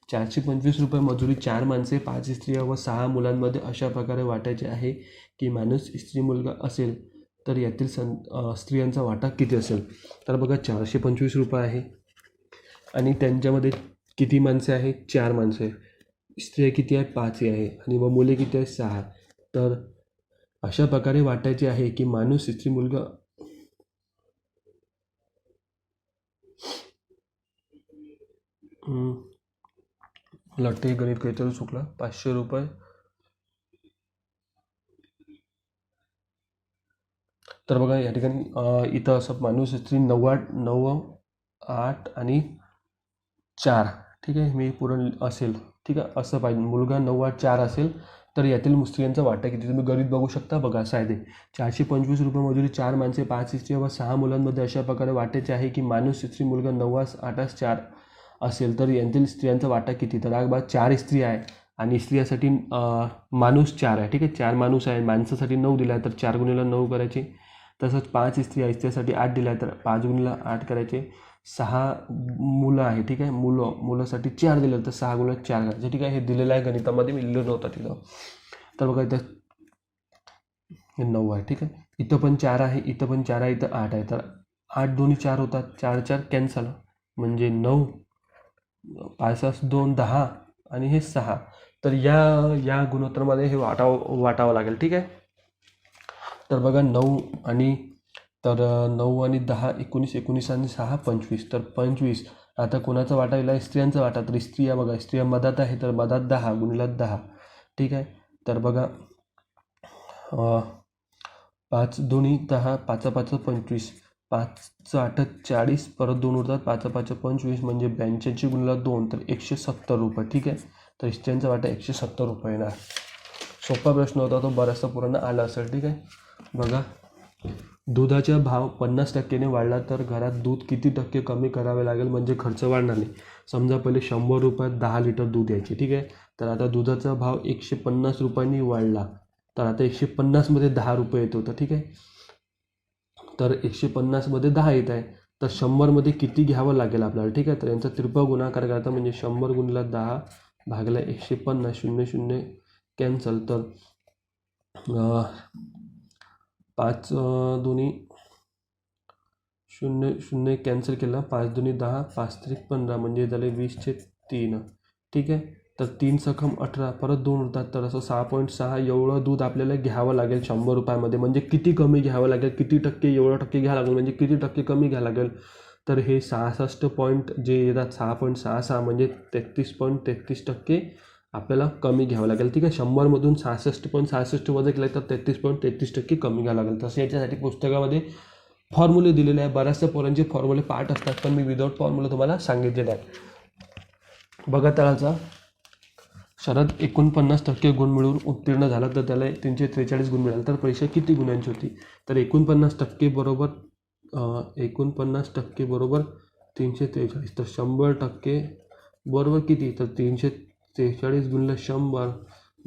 425 रुपये मजुरी 4 माणसे 5 स्त्रिया व 6 मुलांमध्ये अशा प्रकारे वाटायचे आहे की माणूस स्त्री मुलगा असेल तर यातील स्त्रियांचा वाटा किती असेल. तर बघा 425 रुपये आहे आणि त्यांच्यामध्ये किती माणसे आहे? 4 माणसे. स्त्रिया किती आहे? 5 आहे आणि व मुले किती आहे? 6. तर अशा प्रकारे वाटायचे आहे की माणूस स्त्री मुलगा मला वाटतं गणित काहीतरी चुकला. 500 रुपये. तर बघा या ठिकाणी इथं असं माणूस स्त्री 9 8 आणि 4. ठीक आहे, मी पूर्ण असेल. ठीक आहे, असं पाहिजे. मुलगा 9 8 4 असेल तर यातील स्त्रियांचा वाटा किती? तुम्ही गणित बघू शकता. बघा असं आहे ते. 425 रुपये मजुरी 4 माणसे 5 स्त्रिया व 6 मुलांमध्ये अशा प्रकारे वाटायचे आहे की माणूस स्त्री मुलगा 9 8 4 असेल तर यातील स्त्रियांचा वाटा किती? तर बघा 4 स्त्री आहे आणि स्त्रियासाठी माणूस 4 आहे. ठीक आहे, 4 माणूस आहे. माणसासाठी 9 दिला आहे तर 4 गुणिले 9 करायचे. तसंच 5 स्त्री आहे, स्त्रियासाठी 8 दिला आहे तर 5 गुणिले 8 करायचे. 6 मुलं आहे. ठीक आहे, मुलासाठी 4 दिलं तर 6 गुणिले 4 करायचे. ठीक आहे, हे दिलेलं आहे गणितामध्ये, मी लिहिलं नव्हतं तिथं. तर बघा इथं 9 आहे. ठीक आहे, इथं पण 4 आहे, इथं पण 4 आहे, इथं 8 आहे. तर 8 दोन्ही 4 होतात. 4 4 कॅन्सल म्हणजे 9. 5 6 2 10 आणि हे 6. तर या गुणोत्तरमध्ये हे वाटावं लागेल. ठीक आहे, तर बघा 9 आणि 10 19 19 आणि 6 25. तर 25. आता कोणाचा वाटा येईल? स्त्रियांचा वाटा. तर स्त्रिया बघा, स्त्रिया मधात आहे तर मधात 10 गुणिले 10. ठीक आहे, तर बघा 5 दोन्ही 10 5 5 25. 5 8 40 परत 2 उरतात. 5 5 25 म्हणजे 82 गुणिले 2 तर 170 रुपये. ठीक आहे, तर स्त्रियांचा वाटा 170 रुपये येणार. सोपा प्रश्न होता तो, बराचसा पूर्ण आला असेल. ठीक आहे, बघा दुधाचा भाव 50%ने वाढला तर घरात दूध किती टक्के कमी करावे लागेल म्हणजे खर्च वाढणार नाही. समजा पहिले 100 रुपयात 10 लिटर दूध यायचे. ठीक आहे, तर आता दुधाचा भाव 150 रुपयांनी वाढला तर आता 150 मध्ये 10 रुपये येत होतं. ठीक आहे, तर 150 मध्ये 10 येत आहे तर 100 मध्ये किती घ्यावं लागेल आपल्याला. ठीक आहे, तर यांचा तिरपा गुणाकार करता म्हणजे 100 गुणिले 10 भागला 150. 0 0 कॅन्सल. तर 5 दोन्ही 0 0 कॅन्सल केला. 5 दोन्ही 10 5 3 15 म्हणजे झाले 20/3. ठीक आहे, तर 3 सखम 18 परत 2 उरतात तर असं 6.6 एवढं दूध आपल्याला घ्यावं लागेल 100 रुपयामध्ये. म्हणजे किती कमी घ्यावं लागेल, किती टक्के, एवढं टक्के घ्यावं लागेल म्हणजे किती टक्के कमी घ्यावं लागेल. तर हे 66 पॉईंट जे येतात 6.66 म्हणजे 33.33% आपल्याला कमी घ्यावं लागेल. ठीक आहे, 100मधून 66.66 वजा केलं तर 33.33% कमी घ्यावं लागेल. तसं याच्यासाठी पुस्तकामध्ये फॉर्म्युले दिलेले आहे. बऱ्याचशा पोरांचे फॉर्म्युले पाठ असतात पण मी विदाऊट फॉर्म्युला तुम्हाला सांगितलेले आहे. बघा तळाचा शरद 49% गुण मिळवून उत्तीर्ण झाला तर त्याला 343 गुण मिळाले तर परीक्षा किती गुणांची होती. तर 49% बरोबर 49% बरोबर 343. तर 100% बरोबर किती? तर 343 गुणिले 100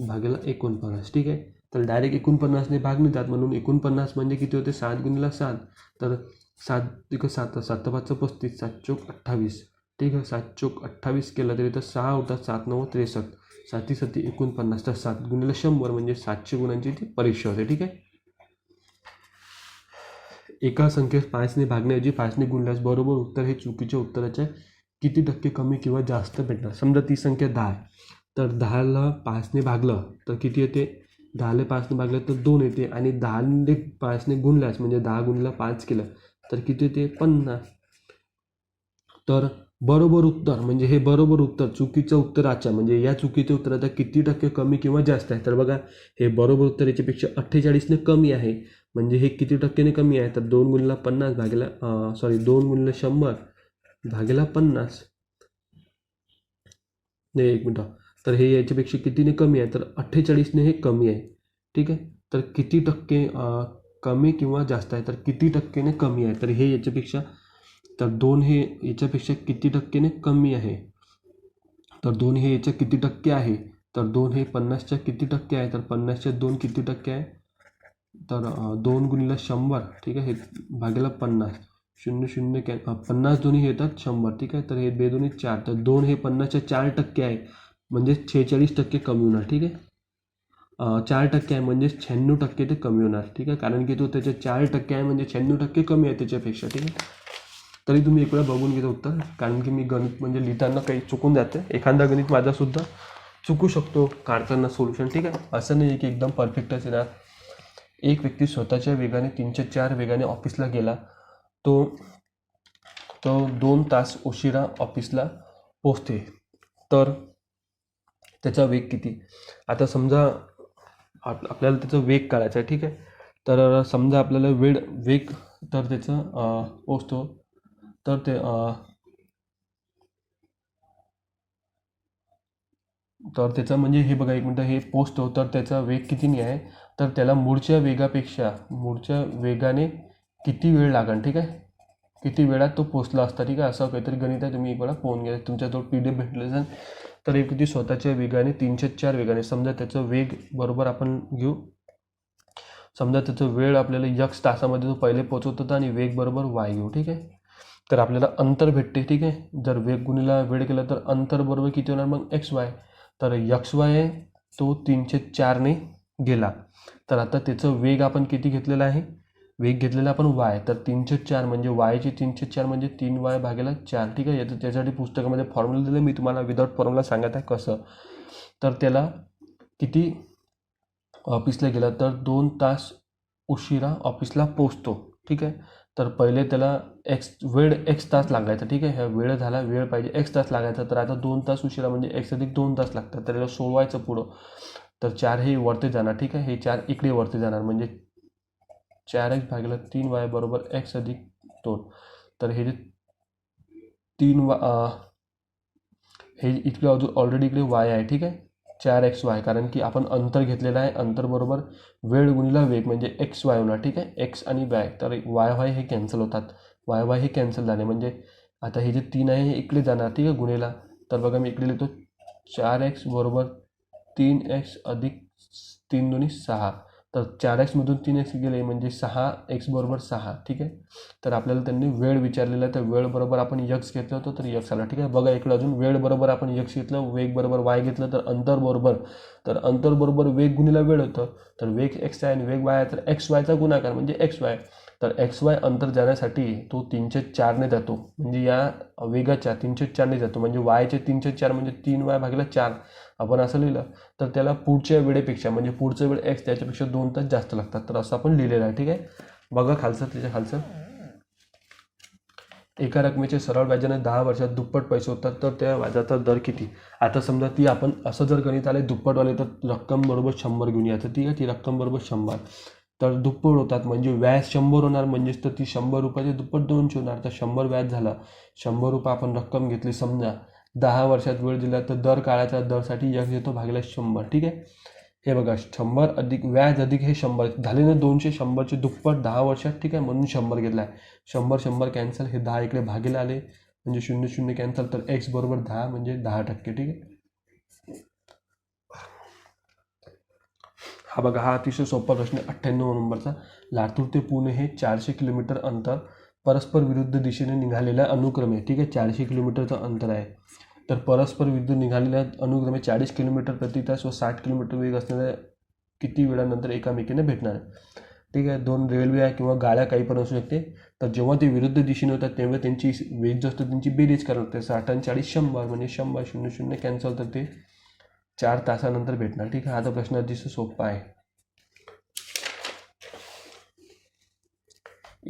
भागिले 49. ठीक आहे, तर डायरेक्ट 49ने भाग नाही जात म्हणून 49 म्हणजे किती होते? 7 गुणिले 7. तर 7 तिकडे 7 7 5 35 7 चोक 28. ठीक आहे, 7 चोक 28 केलं तरी तर 6 होतात. 7 9 63 7 7 49. तर 7 गुणिले 100 म्हणजे 700 गुणांची ती परीक्षा होते. ठीक आहे, एका संख्येस 5ने भागण्याऐवजी 5ने गुणल्यास बरोबर उत्तर हे चुकीच्या उत्तराच्या किती टक्के कमी किंवा जास्त भेटणार. समजा ती संख्या 10 आहे तर 10ला 5ने भागलं तर किती येते? 10ला 5ने भागलं तर 2 येते आणि 10ने 5ने गुणल्यास म्हणजे 10 गुणिले 5 केलं तर किती येते? 50. तर बरोबर उत्तर म्हणजे हे बरोबर उत्तर चुकीचं उत्तराच्या म्हणजे या चुकीच्या उत्तराचा किती टक्के कमी किंवा जास्त आहे. तर बघा हे बरोबर उत्तर याच्यापेक्षा 48ने कमी आहे म्हणजे हे किती टक्क्याने कमी आहे. तर 2 गुणिले 50 भागिले 2 गुणिले 100 भागिले 50. नाही, एक मिनटं. तर हे याच्यापेक्षा कितीने कमी आहे? तर 48ने हे कमी आहे. ठीक आहे, तर किती टक्के कमी किंवा जास्त आहे? तर किती टक्केने कमी आहे? तर हे याच्यापेक्षा तर 2 हे याच्यापेक्षा किती टक्केने कमी आहे. तर 2 हे याच्या किती टक्के आहे? तर 2 हे 50च्या किती टक्के आहे? तर 50च्या 2 किती टक्के आहे? तर 2 गुणिले 100. ठीक आहे, हे भागिले 50. शून्य शून्य 50 दोन्ही येतात 100, ठीक आहे. तर हे 2 दोन्ही 4, तर 2 हे 50च्या 4% आहे, म्हणजे 46% कमी होणार, ठीक आहे. 4% आहे म्हणजे 96% ते कमी होणार, ठीक आहे. कारण की तो त्याच्या 4% आहे म्हणजे 96% कमी आहे त्याच्यापेक्षा, ठीक आहे. तरी तुम्ही एक वेळा बघून घेता उत्तर, कारण की मी गणित म्हणजे लिहिताना काही चुकून जाते, एखादा गणित माझासुद्धा चुकू शकतो काढताना सोल्युशन, ठीक आहे. असं नाही की एकदम परफेक्टच येणार. एक व्यक्ती स्वतःच्या वेगाने 304 वेगाने ऑफिसला गेला, तो तो 2 तास उशिरा ऑफिसला पोचते, तर त्याचा वेग किती. आता समजा आपल्याला त्याचा वेग काढायचा आहे, ठीक आहे. तर समजा आपल्याला वेग तर त्याचं पोचतो, तर ते तर त्याचा म्हणजे हे बघा, एक मिनटं, हे पोचतो तर त्याचा वेग कितीने आहे, तर त्याला मूळच्या वेगाने किती वेळ लागेल, ठीक आहे. किती वेळात तो पोचला असता, ठीक आहे. असं काहीतरी गणित आहे, तुम्ही एक वेळा पोहून घ्या, तुमच्याजवळ PDF भेटले असेल. तर एक किती स्वतःच्या वेगाने 304 वेगाने, समजा त्याचं वेग बरोबर आपण घेऊ, समजा त्याचं वेळ आपल्याला x तासामध्ये तो पहिले पोचवत होता आणि वेग बरोबर y घेऊ, ठीक आहे. तर आपल्याला अंतर भेटते, ठीक आहे. जर वेग गुणिला वेळ केला तर अंतर बरोबर किती होणार मग XY. तर XY तो 304ने गेला, तर आता त्याचं वेग आपण किती घेतलेला आहे, वेग घेतलेला आपण y, तर 304 म्हणजे y चे 304 म्हणजे 3y भागेला 4, ठीक आहे. याचं त्यासाठी पुस्तकामध्ये फॉर्म्युला दिलं, मी तुम्हाला विदाउट फॉर्म्युला सांगत आहे कसं. तर त्याला किती ऑफिसला गेला, तर 2 तास उशिरा ऑफिसला पोचतो, ठीक आहे. तर पहिले त्याला वेळ x तास लागायचा, ठीक आहे. ह्या वेळ झाला, वेळ पाहिजे x तास लागायचा, तर आता 2 तास उशिरा म्हणजे x अधिक 2 तास लागतात, तर याला सोडवायचं पुढं. तर 4 हे वरती जाणार, ठीक आहे. हे 4 इकडे वरती जाणार, म्हणजे 4x भागिले 3y बरोबर x अधिक 2. तर हे जे 3 हे इकडे ऑलरेडी इकडे y आहे, ठीक आहे. 4xy, कारण की आपण अंतर घेतलेलं आहे, अंतर बरोबर वेळ गुणिला वेग म्हणजे XY होणार, ठीक आहे. x आणि y, तर y हे कॅन्सल होतात, y हे कॅन्सल झाले, म्हणजे आता हे जे 3 आहे हे इकडे जाणार, ठीक आहे, गुणेला. तर बघा मी इकडे लिहितो 4x बरोबर 3x अधिक 3 दोन्ही 6, तर 4x मधून 3x गेले म्हणजे 6x बरोबर 6, ठीक आहे. तर आपल्याला त्यांनी वेळ विचारलेला आहे, तर वेळ बरोबर आपण x घेतलं होतं, तर x आला, ठीक आहे. बघा इकडे अजून वेळ बरोबर आपण x घेतलं, वेग बरोबर y घेतलं, तर अंतर बरोबर वेग गुणिला वेळ होतं, तर वेग x आहे आणि वेग y आहे, तर XYचा गुणाकार म्हणजे XY. तर XY अंतर जाण्यासाठी तो 304ने जातो, म्हणजे या वेगाच्या 304ने जातो, म्हणजे y चे 304 म्हणजे 3y भागिले 4 आपण असं लिहिलं, तर त्याला पुढच्या वेळेपेक्षा म्हणजे पुढचा वेळ x त्याच्यापेक्षा 2 तास जास्त लागतात, तर असं आपण लिहिलेलं आहे, ठीक आहे. बघा खालचं, त्याच्या खालचं, एका रकमेचे सरळ व्याजाने 10 वर्षात दुप्पट पैसे होतात, तर त्या व्याजाचा दर किती. आता समजा ती आपण असं जर गणित आले दुप्पटवाले, तर रक्कम बरोबर 100 घेऊन यायचं, ठीक आहे. ती रक्कम बरोबर 100, तर दुप्पट होतात म्हणजे व्याज 100 होणार, म्हणजेच तर ती 100 रुपयाचे दुप्पट 200 होणार, तर 100 व्याज झालं, 100 रुपये आपण रक्कम घेतली, समजा 10 वर्षात वेळ दिला, तर दर काळाच्या दरसाठी x येतो भागिले 100, ठीक आहे. हे बघा 100 अधिक व्याज अधिक हे 100 झाले ना 200, 100चे दुप्पट 10 वर्षात, ठीक आहे, म्हणून 100 घेतला आहे. 100 कॅन्सल, हे 10 इकडे भागीला आले म्हणजे 0 0 कॅन्सल, तर x बरोबर 10 म्हणजे 10%, ठीक आहे. हा बघा, हा अतिशय सोपा प्रश्न 98 नंबरचा. लातूर ते पुणे हे 400 किलोमीटर अंतर परस्पर विरुद्ध दिशेने निघालेल्या अनुक्रमे, ठीक आहे. 400 किलोमीटरचं अंतर आहे, तर परस्पर विरुद्ध निघालेल्या अनुक्रमे 40 किलोमीटर प्रति तास व 60 किलोमीटर वेग असणाऱ्या किती वेळानंतर एकामेकीने भेटणार आहे, ठीक आहे. 2 रेल्वे आहे किंवा गाड्या काही पण असू शकते, तर जेव्हा ते विरुद्ध दिशेने होतात तेव्हा त्यांची वेग जो असतो त्यांची बेरीज करावी लागते. 60 आणि 40 100, म्हणजे 100 0 0 कॅन्सल, तर ते 4 तासानंतर भेटणार, ठीक आहे. हा तर प्रश्न अतिशय सोपा आहे.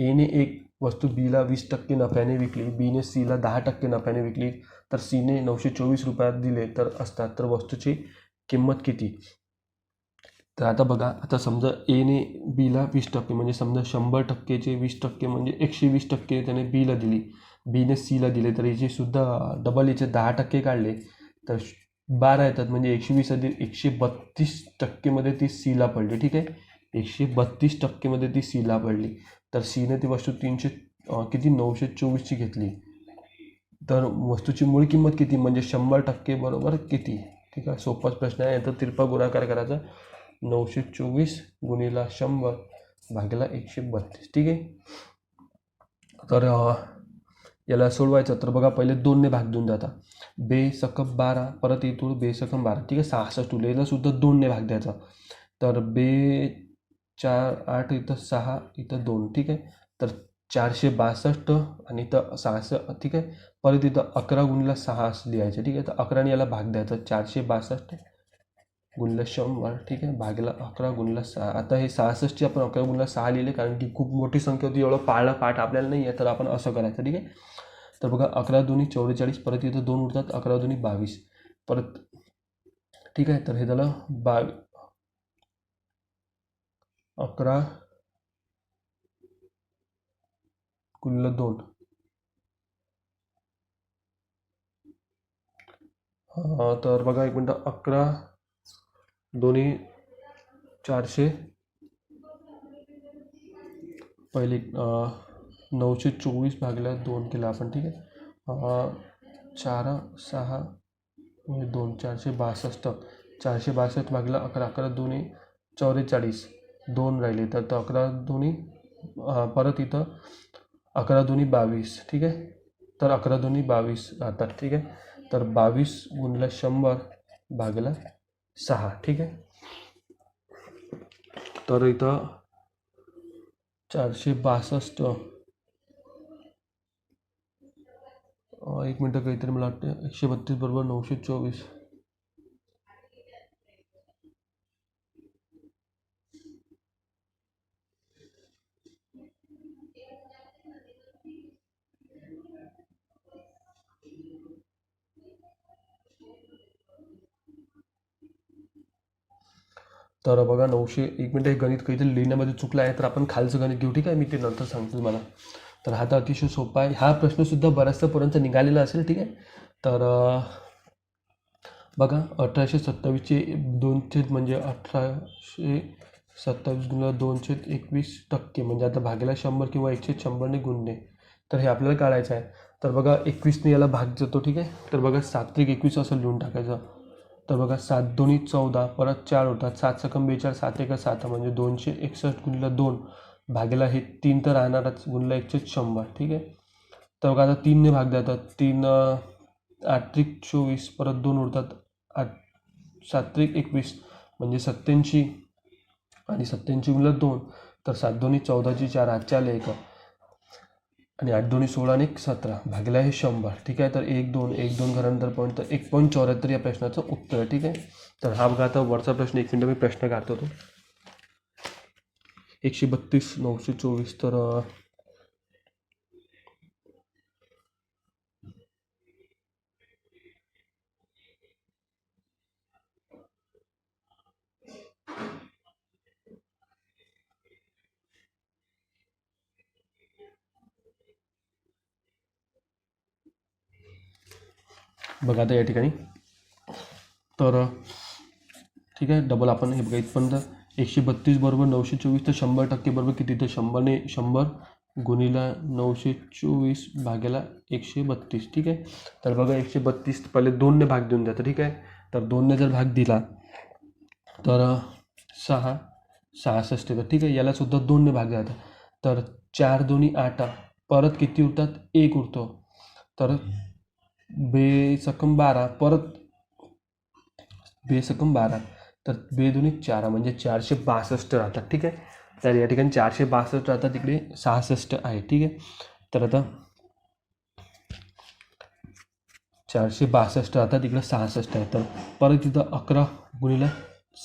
एने एक वस्तू बीला 20% नफ्याने विकली, बीने सीला 10% नफ्याने विकली, तर सीने 924 रुपयात दिले तर असतात, तर वस्तूची किंमत किती. तर आता बघा, आता समजा एने बीला 20% म्हणजे समजा 100%चे 20% म्हणजे 120% त्याने बीला दिली, बीने सीला दिले, तर याची सुद्धा डबल याचे 10% काढले तर 12 येतात, म्हणजे 120 अधिक 132%मध्ये ती सीला पडली, ठीक आहे. 132%मध्ये ती सीला पडली, तर सीने ती वस्तू किती 924ची घेतली, तर वस्तूची मूळ किंमत किती म्हणजे 100% बरोबर किती, ठीक आहे. सोपाच प्रश्न आहे, याचा तिरपा गुणाकार करायचा, 924 गुणिला 100 भागिला 132, ठीक आहे. तर याला सोडवायचं तर बघा पहिले 2ने भाग देऊन द्याता. बे सकम 12 परत इथून बे सकम 12 ठीक आहे 66 उरले. याला सुद्धा 2ने भाग द्यायचा. तर बे 4 8 इथं 6 इथं 2 ठीक आहे. तर 462 आणि इथं 66 ठीक आहे. परत इथं 11 गुणिले 6 असं लिहायचं ठीक आहे. तर 11ने याला भाग द्यायचा 462 गुणिले 100 ठीक आहे भागेला 11 गुणिले 6. आता हे 66ची आपण 11 गुणिले 6 लिहिले कारण की खूप मोठी संख्या होती, एवढं पाठ आपल्याला नाही आहे, तर आपण असं करायचं ठीक आहे. तर बघा 11 दुनी 44 परत इथं 2 उरतात 11 दुनी 22 परत ठीक आहे. तर हे झालं 11 गुणिले 2 तर बघा एक मिनटं 11 दोन्ही 400 पहिले 924 भागल्या 2 केला आपण ठीक आहे. 4 6 2 462 462 भागला 11 11 दोन्ही 44 2 राहिले तर 11 दोन्ही परत इथं 11 दोन्ही 22 ठीक आहे. तर 11 दोन्ही 22 राहतात ठीक आहे. तर 22 गुणिले 100 भागला 6 ठीक आहे. तर इथं 462 एक मिनटं काहीतरी मला वाटतं 132 बरोबर 924 तर बघा 900 एक मिनटं हे गणित काहीतरी लिहिण्यामध्ये चुकलं आहे तर आपण खालचं गणित घेऊ ठीक आहे. मी ते नंतर सांगतो तुम्हाला. तर हा तर अतिशय सोपा आहे. हा प्रश्नसुद्धा बऱ्याचदा पर्यंत निघालेला असेल ठीक आहे. तर बघा 1827चे 2 म्हणजे 1827 गुणिले 2/21% म्हणजे आता भागेला 100 किंवा 100ने गुणणे. तर हे आपल्याला काढायचं आहे. तर बघा 21ने याला भाग जातो ठीक आहे. तर बघा 7 त्रिक 21 असं लिहून टाकायचं. तर बघा 7 दोन्ही 14 परत 4 होतात 7 सकम 42 7 1 7 म्हणजे 261 गुणिले 2 भागेला हे 3 तर राहणारच गुणिले 100 ठीक आहे. तर बघा आता 3ने भाग देतात 3 8 त्रिक 24 परत 2 उरतात 7 त्रिक 21 म्हणजे 87 आणि 87 गुणिले 2 तर 7 दोन्ही 14ची 4 आजच्या आले 1 आणि 8 दोन्ही 16 आणि 17 भागला हे 100 ठीक आहे. तर 1 2 1 2 घरानंतर पॉईंट तर 1.74 या प्रश्नाचं उत्तर आहे ठीक आहे. तर हा बघा आता वरचा प्रश्न 1 मिनटं मी प्रश्न काढतो तो 132 924 तर बघा आता या ठिकाणी तर ठीक आहे डबल आपण हे बघा इथपर्यंत 132 बरोबर 924 तर 100% बरोबर किती तर 100ने 100 गुणिला 924 भागेला 132 ठीक आहे. तर बघा 132 पहिले 2ने भाग देऊन द्या ठीक आहे. तर 2ने जर भाग दिला तर 6 66 तर ठीक आहे. याला सुद्धा 2ने भाग द्यायचा. तर 4 दोन्ही 8 परत किती उरतात 1 उरतो. तर बे सकम 12 परत बे सकम 12 तर बे दोन्ही 4 म्हणजे 462 राहतात ठीक आहे. तर या ठिकाणी 462 राहतात तिकडे 66 आहे ठीक आहे. तर आता 462 राहतात तिकडे 66 आहे. तर परत इथं 11 गुणिले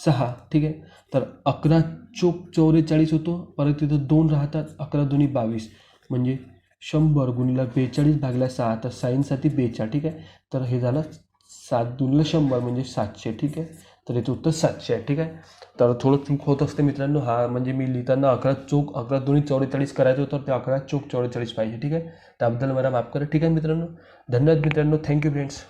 6 ठीक आहे. तर 11 चोक 44 होतो परत इथं 2 राहतात 11 दोन्ही 22 म्हणजे 100 गुणिले 42 भागल्या 6 तर साईनसाठी 42 ठीक आहे. तर हे झालं 7 गुणिले 100 म्हणजे 700 ठीक आहे. तर याचं उत्तर 700 आहे ठीक आहे. तर थोडं चूक होत असते मित्रांनो. हा म्हणजे मी लिहिताना 11 चोक 11 दोन्ही 44 करायचं होतं ते 11 चोक 44 पाहिजे ठीक आहे. त्याबद्दल मला माफ करा ठीक आहे मित्रांनो. धन्यवाद मित्रांनो. Thank you friends.